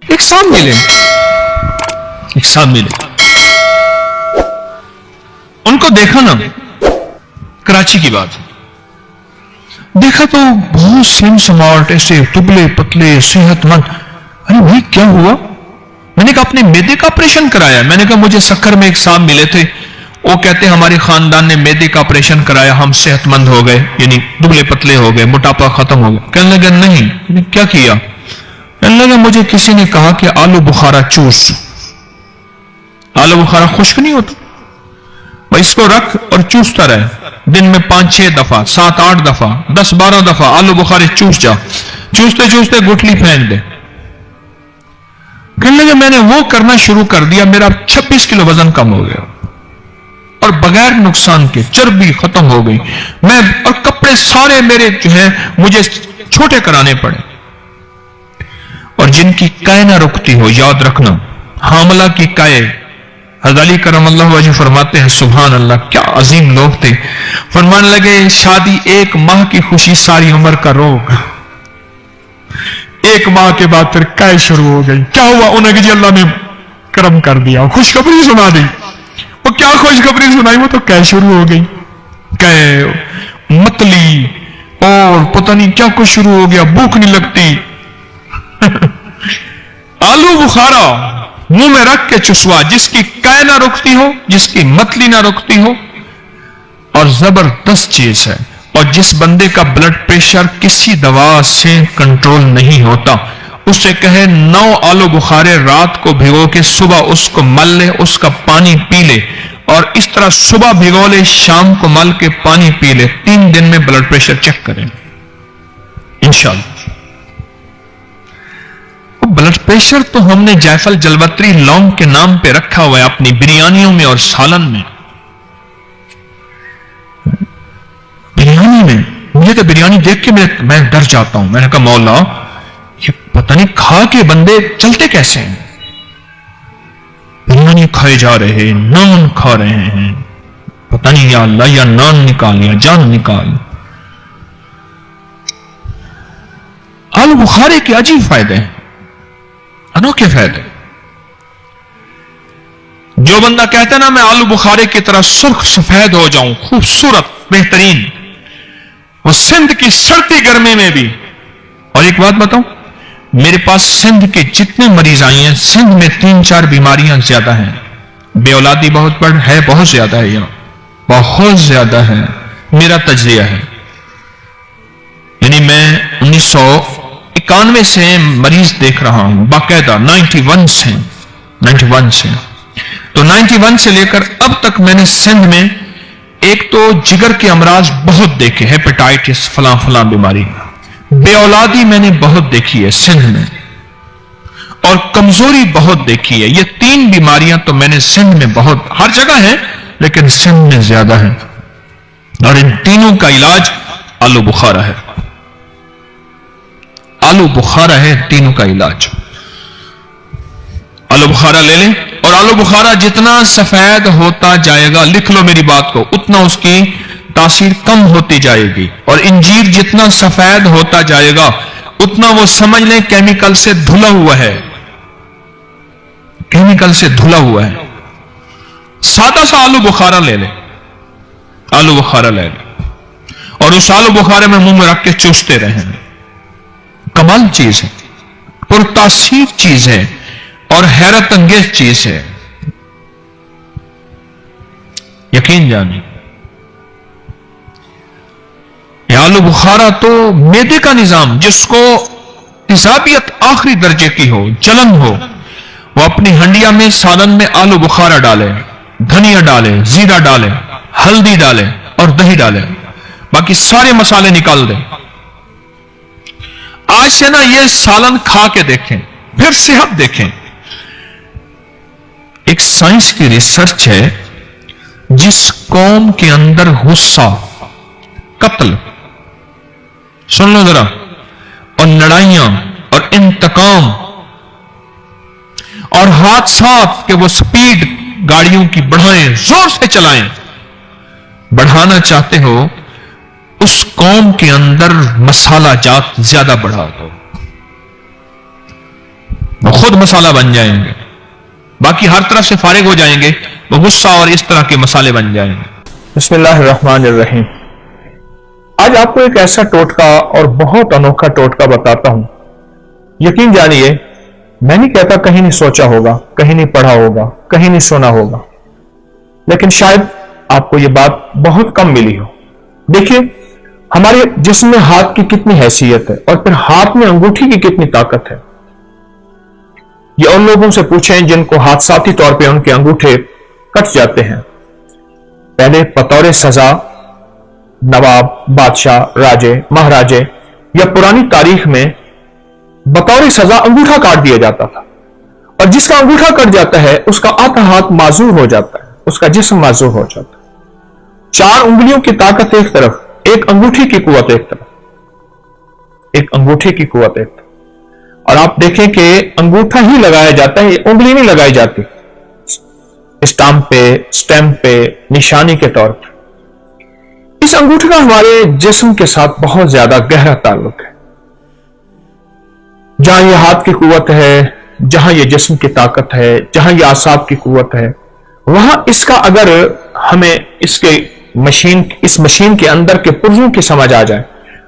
ایک صاحب ملے ان کو دیکھا نا، کراچی کی بات، دیکھا تو بہت سلم سمارٹ، ایسے دبلے پتلے صحت مند. ارے بھائی کیا ہوا؟ میں نے کہا اپنے میدے کا آپریشن کرایا. میں نے کہا مجھے سکھر میں ایک صاحب ملے تھے، وہ کہتے ہمارے خاندان نے میدے کا آپریشن کرایا، ہم صحت مند ہو گئے، یعنی دبلے پتلے ہو گئے، موٹاپا ختم ہو گیا. کہنے لگا نہیں. کیا کیا؟ کہنے لگا مجھے کسی نے کہا کہ آلو بخارا چوس. آلو بخارا خشک نہیں ہوتا، بھائی اس کو رکھ اور چوستا رہے، دن میں 5-6 دفعہ، 7-8 دفعہ، 10-12 دفعہ آلو بخارے چوس جا، چوستے چوستے گٹھلی پھینک دے. کہنے لگے میں نے وہ کرنا شروع کر دیا، میرا 26 کلو وزن کم ہو گیا اور بغیر نقصان کے، چربی ختم ہو گئی. میں اور کپڑے سارے میرے جو ہیں مجھے چھوٹے کرانے پڑے. اور جن کی قے نہ رکتی ہو، یاد رکھنا، حاملہ کی قے، حضرت علی کرم اللہ وجہ فرماتے ہیں سبحان اللہ کیا عظیم لوگ تھے. فرمانے لگے شادی 1 ماہ کی خوشی، ساری عمر کا روگ. 1 ماہ کے بعد پھر قے شروع ہو گئی. کیا ہوا؟ انہیں کہ جی اللہ نے کرم کر دیا، خوشخبری سنا دی. وہ کیا خوشخبری سنائی؟ وہ تو قے شروع ہو گئی، قے، متلی اور پتہ نہیں کیا کچھ شروع ہو گیا، بھوک نہیں لگتی. آلو بخارا منہ میں رکھ کے چسوا، جس کی قے نہ رکتی ہو، جس کی متلی نہ رکتی ہو، اور زبردست چیز ہے. اور جس بندے کا بلڈ پریشر کسی دوا سے کنٹرول نہیں ہوتا، اس سے کہے 9 آلو بخارے رات کو بھگو کے صبح اس کو مل لے، اس کا پانی پی لے، اور اس طرح صبح بھگو لے، شام کو مل کے پانی پی لے، 3 دن میں بلڈ پریشر چیک کریں انشاءاللہ. بلڈ پریشر تو ہم نے جیفل جلوتری لونگ کے نام پہ رکھا ہوا ہے اپنی بریانیوں میں اور سالن میں. بریانی میں مجھے تو بریانی دیکھ کے میں ڈر جاتا ہوں. میں نے کہا مولا یہ پتہ نہیں کھا کے بندے چلتے کیسے ہیں. بریانی کھائے جا رہے ہیں، نان کھا رہے ہیں، پتہ نہیں یا اللہ یا نان نکال یا جان نکال. آلو بخارے کے عجیب فائدے ہیں، انوکھے فائدے. جو بندہ کہتا ہے نا میں آلو بخارے کی طرح سرخ سفید ہو جاؤں، خوبصورت بہترین، وہ سندھ کی سردی گرمی میں بھی. اور ایک بات بتاؤں، میرے پاس سندھ کے جتنے مریض آئے ہیں، سندھ میں 3-4 بیماریاں زیادہ ہیں. بے اولادی بہت زیادہ ہے، یہاں بہت زیادہ ہے. میرا تجزیہ ہے، یعنی میں 1991 سے مریض دیکھ رہا ہوں باقاعدہ، 91 سے تو 91 سے لے کر اب تک میں نے سندھ میں ایک تو جگر کے امراض بہت دیکھے، ہیپیٹائٹس فلاں فلاں بیماری، بے اولادی میں نے بہت دیکھی ہے سندھ میں، اور کمزوری بہت دیکھی ہے. یہ 3 بیماریاں تو میں نے سندھ میں بہت، ہر جگہ ہیں لیکن سندھ میں زیادہ ہیں. اور ان تینوں کا علاج آلو بخارا ہے. آلو بخارا ہے تینوں کا علاج. آلو بخارا لے لیں، اور آلو بخارا جتنا سفید ہوتا جائے گا، لکھ لو میری بات کو، اتنا اس کی تاثیر کم ہوتی جائے گی. اور انجیر جتنا سفید ہوتا جائے گا، اتنا وہ سمجھ لیں کیمیکل سے دھلا ہوا ہے، کیمیکل سے دھلا ہوا ہے. سادہ سا آلو بخارا لے لیں، آلو بخارا لے لیں، اور اس آلو بخارے میں منہ میں رکھ کے چوستے رہیں. کمال چیز ہے، پرتاثیر چیز ہے، اور حیرت انگیز چیز ہے. یقین جانیں، یہ آلو بخارا تو میدے کا نظام، جس کو تیزابیت آخری درجے کی ہو، جلن ہو، وہ اپنی ہنڈیا میں سالن میں آلو بخارا ڈالے، دھنیا ڈالے، زیرہ ڈالے، ہلدی ڈالے اور دہی ڈالے، باقی سارے مسالے نکال دیں. آج سے نا یہ سالن کھا کے دیکھیں، پھر صحت دیکھیں. ایک سائنس کی ریسرچ ہے، جس قوم کے اندر غصہ، قتل، سن لو ذرا، اور لڑائیاں اور انتقام اور حادثات، کہ وہ سپیڈ گاڑیوں کی بڑھائیں، زور سے چلائیں، بڑھانا چاہتے ہو، اس قوم کے اندر مسالہ جات زیادہ بڑھا دو. खुद मसाला बन जाएंगे, बाकी हर तरफ से फारिग हो जाएंगे, वो गुस्सा और इस तरह के मसाले बन जाएंगे। बिस्मिल्लाहिर्रहमानिर्रहीम। आज आपको एक ऐसा टोटका और बहुत अनोखा टोटका बताता हूं। यकीन जानिए, मैं नहीं कहता कहीं नहीं सोचा होगा, कहीं नहीं पढ़ा होगा, कहीं नहीं सुना होगा, लेकिन शायद आपको यह बात बहुत कम मिली हो। देखिए, हमारे जिस्म में हाथ की कितनी हैसियत है और फिर हाथ में अंगूठी की कितनी ताकत है। ये उन लोगों से पूछें जिनको हादसाती तौर पे उनके अंगूठे कट जाते हैं। पहले बतौर सजा नवाब, बादशाह, राजे, महाराजे या पुरानी तारीख में बतौर सजा अंगूठा काट दिया जाता था, और जिसका अंगूठा कट जाता है उसका आधा हाथ माजूर हो जाता है, उसका जिस्म माजूर हो जाता है। 4 उंगलियों की ताकत एक तरफ, एक अंगूठी की कुव्वत एक तरफ, एक अंगूठी की कुव्वत एक तरफ। और आप देखें कि अंगूठा ही लगाया जाता है, उंगली नहीं लगाई जाती स्टैम्प पे निशानी के तौर पर। इस अंगूठे का हमारे जिस्म के साथ बहुत ज्यादा गहरा ताल्लुक है। जहां ये हाथ की कुव्वत है, जहां ये जिस्म की ताकत है, जहां ये आसाब की कुव्वत है, वहां इसका अगर हमें इस मशीन के अंदर के पुर्जों की समझ आ जाए,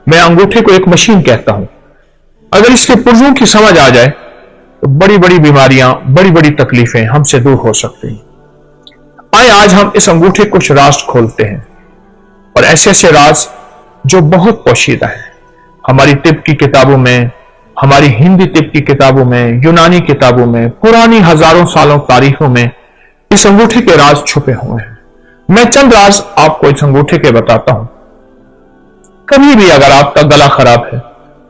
मैं अंगूठे को एक मशीन कहता हूं, अगर इसके पुर्जों की समझ आ जाए तो बड़ी बड़ी बीमारियां, बड़ी बड़ी तकलीफें हमसे दूर हो सकती हैं। आए आज हम इस अंगूठे को कुछ राज खोलते हैं, और ऐसे ऐसे राज जो बहुत पोशीदा है। हमारी तिब की किताबों में, हमारी हिंदी तिब की किताबों में, यूनानी किताबों में, पुरानी हजारों सालों तारीखों में इस अंगूठे के राज छुपे हुए हैं। मैं चंद राज आपको इस अंगूठे के बताता हूं। कभी भी अगर आपका गला खराब है,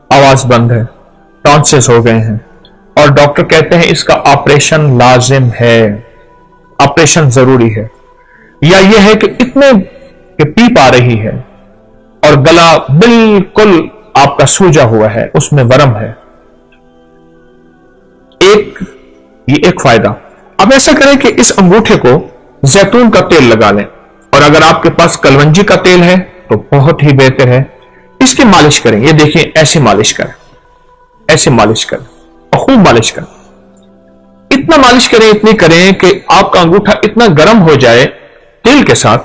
आवाज बंद है, टॉन्सिस हो गए हैं और डॉक्टर कहते हैं इसका ऑपरेशन लाजिम है, ऑपरेशन जरूरी है, या यह है कि इतने कि पीप आ रही है और गला बिल्कुल आपका सूजा हुआ है, उसमें वरम है, ये एक फायदा। अब ऐसा करें कि इस अंगूठे को जैतून का तेल लगा लें, और अगर आपके पास कलवंजी का तेल है तो बहुत ही बेहतर है। इसकी मालिश करें, ये देखिए ऐसे मालिश करें, ऐसे मालिश करें और खूब मालिश करें। इतना मालिश करें, इतनी करें कि आपका अंगूठा इतना गर्म हो जाए तेल के साथ,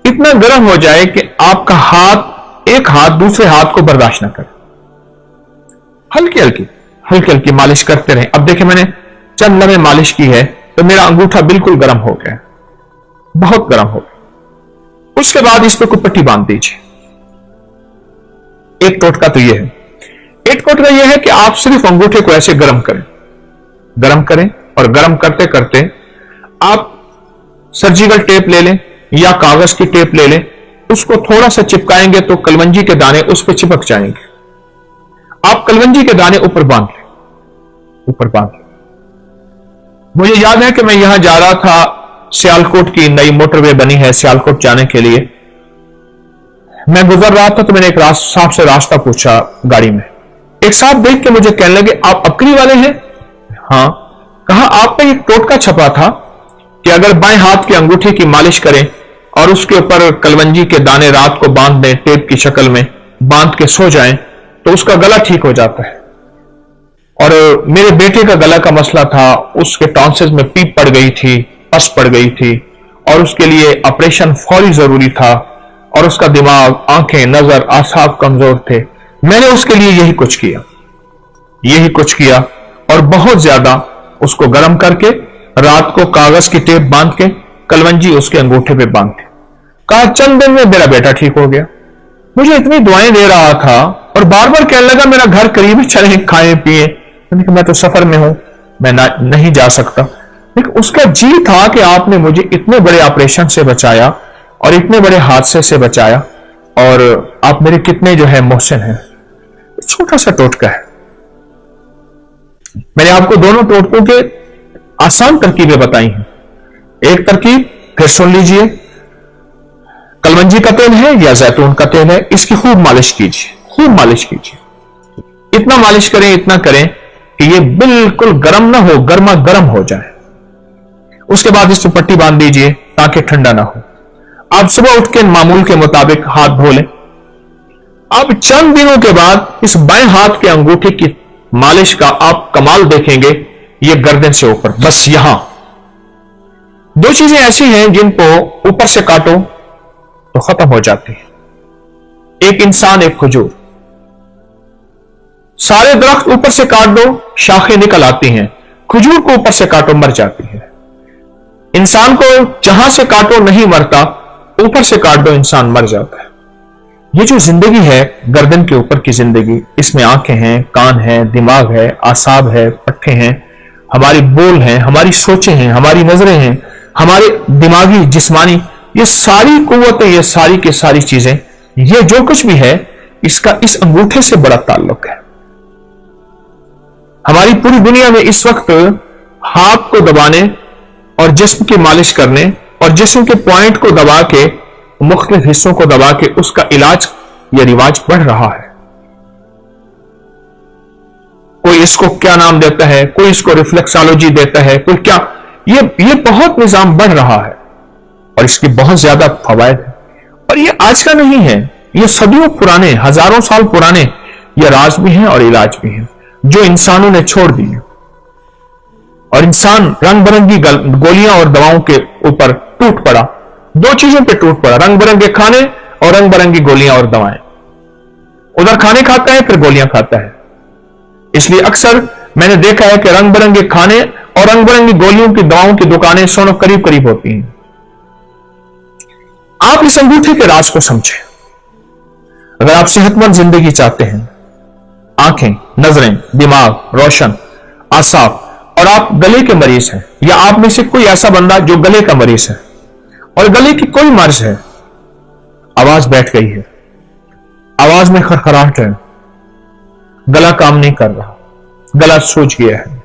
इतना गर्म हो जाए कि आपका एक हाथ दूसरे हाथ को बर्दाश्त ना करे। हल्की हल्की मालिश करते रहें। अब देखिए, मैंने चंद लम्हे मालिश की है तो मेरा अंगूठा बिल्कुल गर्म हो गया, बहुत गर्म हो गया। उसके बाद इस पर कोई पट्टी बांध दीजिए। एक टोटका तो यह है। एक टोटका यह है कि आप सिर्फ अंगूठे को ऐसे गर्म करें और गर्म करते करते आप सर्जिकल टेप ले लें या कागज की टेप ले लें, उसको थोड़ा सा चिपकाएंगे तो कलवंजी के दाने उस पर चिपक जाएंगे। आप कलवंजी के दाने ऊपर बांध लें। मुझे याद है कि मैं यहां जा रहा था, सियालकोट की नई मोटरवे बनी है सियालकोट जाने के लिए। मैं गुजर रहा था तो मैंने एक साहब से रास्ता पूछा गाड़ी में। एक साहब देख के मुझे कहने लगे, आप अकरी वाले हैं? हाँ। कहा, आप पे एक टोटका छपा था कि अगर बाएं हाथ की अंगूठे की मालिश करें और उसके ऊपर कलवंजी के दाने रात को बांध दें, टेप की शक्ल में बांध के सो जाएं तो उसका गला ठीक हो जाता है। और मेरे बेटे का गला का मसला था, उसके टॉन्सिस में पीप पड़ गई थी, पस पड़ गई थी, और उसके लिए ऑपरेशन फौरी जरूरी था, और उसका दिमाग, आंखें, नजर, आसाब कमजोर थे। मैंने उसके लिए यही कुछ किया और बहुत ज्यादा उसको गर्म करके रात को कागज की टेप बांध के कलवंजी उसके अंगूठे पे बांध के कहा, चंद दिन में मेरा बेटा ठीक हो गया। मुझे इतनी दुआएं दे रहा था और बार बार कहने लगा मेरा घर करीब है, चलें खाएं पिए। मैं तो सफर में हूं, मैं नहीं जा सकता। लेकिन उसका जी था कि आपने मुझे इतने बड़े ऑपरेशन से बचाया और इतने बड़े हादसे से बचाया, और आप मेरे कितने जो है मोहसिन हैं। छोटा सा टोटका है। मैंने आपको दोनों टोटकों के आसान तरकीबें बताई हैं। एक तरकीब फिर सुन लीजिए, कलवंजी का तेल है या जैतून का तेल है, इसकी खूब मालिश कीजिए। इतना मालिश करें, इतना करें कि ये बिल्कुल गर्म ना हो, गर्मा गर्म हो जाए। उसके बाद इस पर पट्टी बांध दीजिए ताकि ठंडा ना हो। आप सुबह उठ के मामूल के मुताबिक हाथ धो लें। अब चंद दिनों के बाद इस बाएं हाथ के अंगूठे की मालिश का आप कमाल देखेंगे। ये गर्दन से ऊपर, बस यहां। दो चीजें ऐसी हैं जिनको ऊपर से काटो तो खत्म हो जाती है, एक इंसान, एक खजूर। सारे दरख्त ऊपर से काट दो, शाखें निकल आती हैं, खजूर को ऊपर से काटो मर जाती है। इंसान को जहां से काटो नहीं मरता, ऊपर से काट दो इंसान मर जाता है। ये जो जिंदगी है, गर्दन के ऊपर की जिंदगी, इसमें आंखें हैं, कान है, दिमाग है, आसाब है, पट्टे हैं, हमारी बोल हैं, हमारी सोचें हैं, हमारी नजरें हैं, हमारे दिमागी जिस्मानी, ये सारी कुव्वतें, ये सारी की सारी चीजें, ये जो कुछ भी है, इसका इस अंगूठे से बड़ा ताल्लुक है। हमारी पूरी दुनिया में इस वक्त हाथ को दबाने और जिस्म की मालिश करने और जिस्म के पॉइंट को दबा के, मुख्तलिफ हिस्सों को दबा के उसका इलाज या रिवाज बढ़ रहा है। कोई इसको क्या नाम देता है, कोई इसको रिफ्लेक्सोलॉजी देता है, कोई क्या, ये बहुत निजाम बढ़ रहा है और इसकी बहुत ज्यादा फवायद है। और ये आज का नहीं है, ये सदियों पुराने, हजारों साल पुराने ये राज भी हैं और इलाज भी हैं जो इंसानों ने छोड़ दिए। और इंसान रंग बिरंगी गोलियां और दवाओं के ऊपर टूट पड़ा, दो चीजों पे टूट पड़ा, रंग बिरंगे खाने और रंग बिरंगी गोलियां और दवाएं। उधर खाने खाता है, फिर गोलियां खाता है। इसलिए अक्सर मैंने देखा है कि रंग बिरंगे खाने और रंग बिरंगी गोलियों की दवाओं की दुकानें सोनो करीब करीब होती हैं। आप इस अंगूठे के राज को समझें। अगर आप सेहतमंद जिंदगी चाहते हैं, आंखें, नजरें, दिमाग रोशन, आसाब, और आप गले के मरीज हैं, या आप में से कोई ऐसा बंदा जो गले का मरीज है और गले की कोई मर्ज है, आवाज बैठ गई है, आवाज में खरखराहट है, गला काम नहीं कर रहा, गला सूज गया है,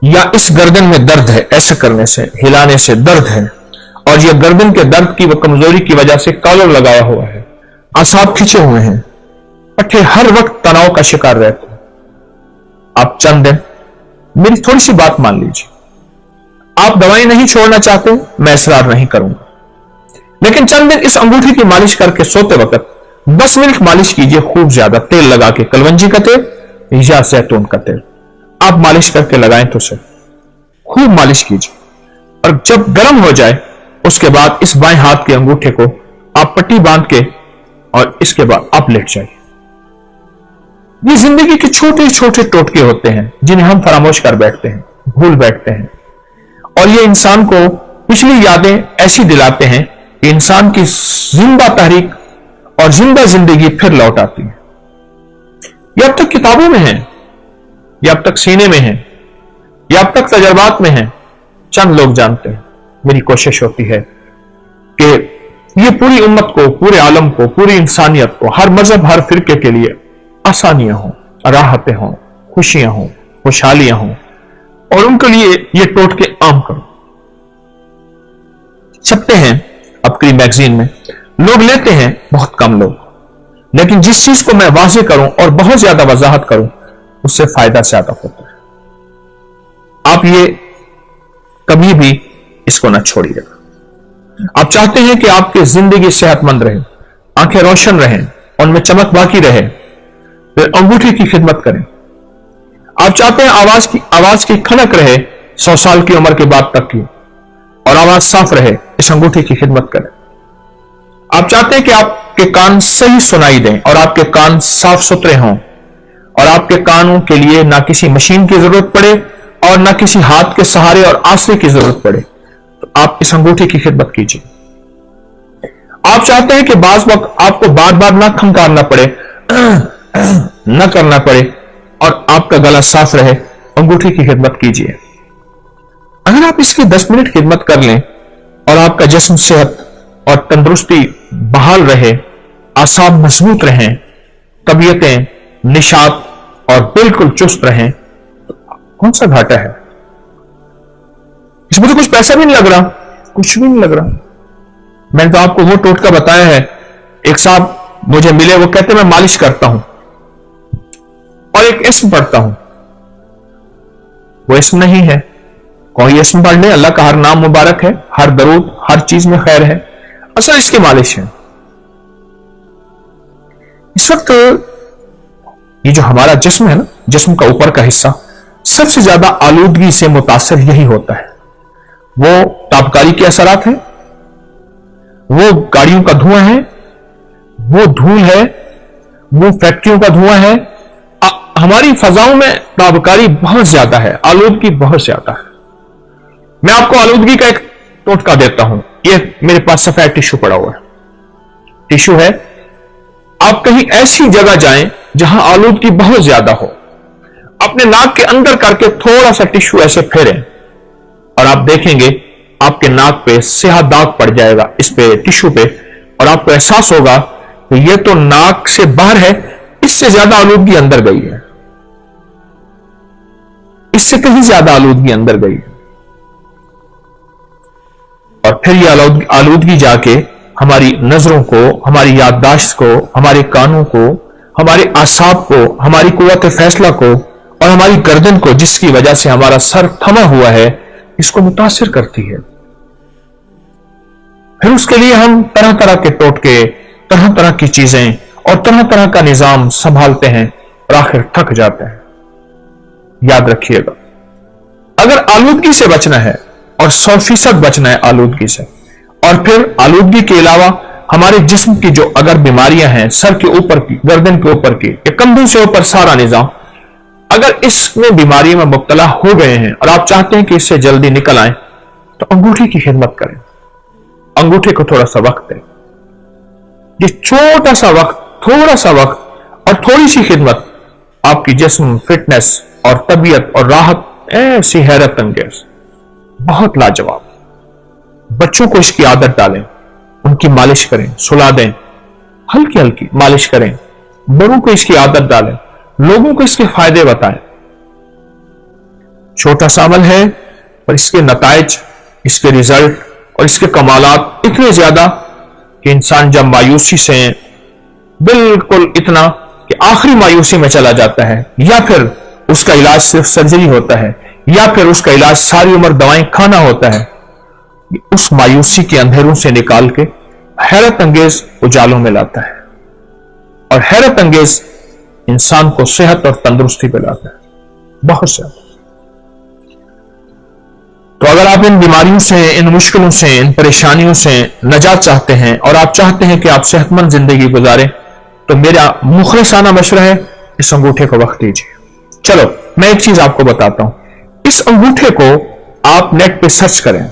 या इस गर्दन में दर्द है, ऐसे करने से, हिलाने से दर्द है, और यह गर्दन के दर्द की व कमजोरी की वजह से कॉलर लगाया हुआ है, आसाब खींचे हुए हैं, पट्टे हर वक्त तनाव का शिकार रहते हैं, आप चंद दिन मेरी थोड़ी सी बात मान लीजिए। आप दवाएं नहीं छोड़ना चाहते, मैं इसरार नहीं करूंगा, लेकिन चंद दिन इस अंगूठी की मालिश करके सोते वक्त 10 मिनट मालिश कीजिए, खूब ज्यादा तेल लगा के, कलवंजी का तेल या जैतून का तेल आप मालिश करके लगाएं तो से खूब मालिश कीजिए। और जब गर्म हो जाए उसके बाद इस बाएं हाथ के अंगूठे को आप पट्टी बांध के, और इसके बाद आप लेट जाइए। ये जिंदगी के छोटे छोटे टोटके होते हैं जिन्हें हम फरामोश कर बैठते हैं, भूल बैठते हैं, और ये इंसान को पिछली यादें ऐसी दिलाते हैं कि इंसान की जिंदा तहरीक और जिंदा जिंदगी फिर लौट आती है। ये अब तक किताबों में है, ये अब तक सीने में है, ये अब तक तजर्बात में है, चंद लोग जानते हैं। मेरी कोशिश होती है कि ये पूरी उम्मत को, पूरे आलम को, पूरी इंसानियत को, हर मजहब, हर फिरके के लिए आसानियां हों, राहतें हों, खुशियां हों, खुशहालियां हों, और उनके लिए ये टोटके आम करो। छपते हैं अब की मैगजीन में, लोग लेते हैं बहुत कम लोग, लेकिन जिस चीज को मैं वाज़े करूं और बहुत ज्यादा वजाहत करूं उससे फायदा ज्यादा होता है। आप ये कभी भी इसको ना छोड़िएगा। आप चाहते हैं कि आपकी जिंदगी सेहतमंद रहे, आंखें रोशन रहें, उनमें चमक बाकी रहे, फिर अंगूठी की खिदमत करें। आप चाहते हैं आवाज की खनक रहे 100 साल की उम्र के बाद तक की, और आवाज साफ रहे, इस अंगूठी की खिदमत करें। आप चाहते हैं कि आपके कान सही सुनाई दें और आपके कान साफ सुथरे हों, और आपके कानों के लिए ना किसी मशीन की जरूरत पड़े और ना किसी हाथ के सहारे और आसरे की जरूरत पड़े, तो आप इस अंगूठी की खिदमत कीजिए। आप चाहते हैं कि बाज वक्त आपको बार बार ना खंकारना पड़े, न करना पड़े, और आपका गला साफ रहे, अंगूठी की खिदमत कीजिए। अगर आप इसकी 10 मिनट खिदमत कर लें और आपका जिस्म सेहत और तंदुरुस्ती बहाल रहे, आसाब मजबूत रहें, तबीयतें निशात और बिल्कुल चुस्त रहें, तो कौन सा घाटा है? इसमें तो कुछ पैसा भी नहीं लग रहा, कुछ भी नहीं लग रहा। मैंने तो आपको वो टोटका बताया है। एक साहब मुझे मिले, वो कहते मैं मालिश करता हूं और एक इस्म पढ़ता हूं। वो इस्म नहीं है, कोई इस्म पढ़ ले, अल्लाह का हर नाम मुबारक है, हर दरूद, हर चीज में खैर है, असल इसकी मालिश है। इस वक्त ये जो हमारा जिस्म है ना, जिस्म का ऊपर का हिस्सा, सबसे ज्यादा आलूदगी से मुतासर यही होता है। वो तापकारी के असरात हैं, वो गाड़ियों का धुआं है, वो धूल है, वो फैक्ट्रियों का धुआं है। हमारी फजाओं में तापकारी बहुत ज्यादा है, आलूदगी बहुत ज्यादा है। मैं आपको आलूदगी का एक टोटका देता हूं। ये मेरे पास सफेद टिश्यू पड़ा हुआ है, टिश्यू है। आप कहीं ऐसी जगह जाएं जहां आलूदगी बहुत ज्यादा हो, अपने नाक के अंदर करके थोड़ा सा टिश्यू ऐसे फेरें और आप देखेंगे आपके नाक पे स्याह दाग पड़ जाएगा, इस पे टिश्यू पे, और आपको एहसास होगा कि ये तो नाक से बाहर है, इससे ज्यादा आलूदगी अंदर गई है, इससे कहीं ज्यादा आलूदगी अंदर गई है। और फिर ये आलूदगी जाके हमारी नजरों को, हमारी याददाश्त को, हमारे कानों को, हमारे आसाब को, हमारी कुव्वत फैसला को और हमारी गर्दन को, जिसकी वजह से हमारा सर थमा हुआ है, इसको मुतासिर करती है। फिर उसके लिए हम तरह तरह के टोटके, तरह तरह की चीजें और तरह तरह का निजाम संभालते हैं और आखिर थक जाते हैं। याद रखिएगा, अगर आलूदगी से बचना है और 100% बचना है आलूदगी से, और फिर आलूदगी के अलावा हमारे जिस्म की जो अगर बीमारियां हैं, सर के ऊपर की, गर्दन के ऊपर की, या कंधों से ऊपर सारा निजाम, अगर इसमें बीमारी में मुब्तला हो गए हैं और आप चाहते हैं कि इससे जल्दी निकल आए, तो अंगूठे की खिदमत करें। अंगूठे को थोड़ा सा वक्त दें। ये छोटा सा वक्त, थोड़ा सा वक्त और थोड़ी सी खिदमत आपकी जिस्म, फिटनेस और तबीयत और राहत ऐसी हैरत अंगेज, बहुत लाजवाब। बच्चों को इसकी आदत डालें, उनकी मालिश करें, सुला दें, हल्की हल्की मालिश करें। बड़ों को इसकी आदत डालें, लोगों को इसके फायदे बताएं। छोटा सा अमल है पर इसके नताइज, इसके रिजल्ट और इसके कमालात इतने ज्यादा कि इंसान जब मायूसी से बिल्कुल इतना कि आखिरी मायूसी में चला जाता है, या फिर उसका इलाज सिर्फ सर्जरी होता है, या फिर उसका इलाज सारी उम्र दवाएं खाना होता है, उस मायूसी के अंधेरों से निकाल के हैरत अंगेज उजालों में लाता है और हैरत अंगेज इंसान को सेहत और तंदुरुस्ती पे लाता है, बहुत से। तो अगर आप इन बीमारियों से, इन मुश्किलों से, इन परेशानियों से नजात चाहते हैं और आप चाहते हैं कि आप सेहतमंद जिंदगी गुजारें, तो मेरा मुखलिसाना मशवरा है, इस अंगूठे को वक्त दीजिए। चलो मैं एक चीज आपको बताता हूं, इस अंगूठे को आप नेट पे सर्च करें,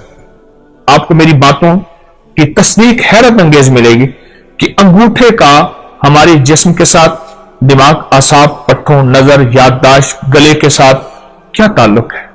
आपको मेरी बातों की तस्दीक हैरत अंगेज मिलेगी कि अंगूठे का हमारे जिस्म के साथ, दिमाग, आसाब, पट्ठों, नजर, याददाश्त, गले के साथ क्या ताल्लुक है।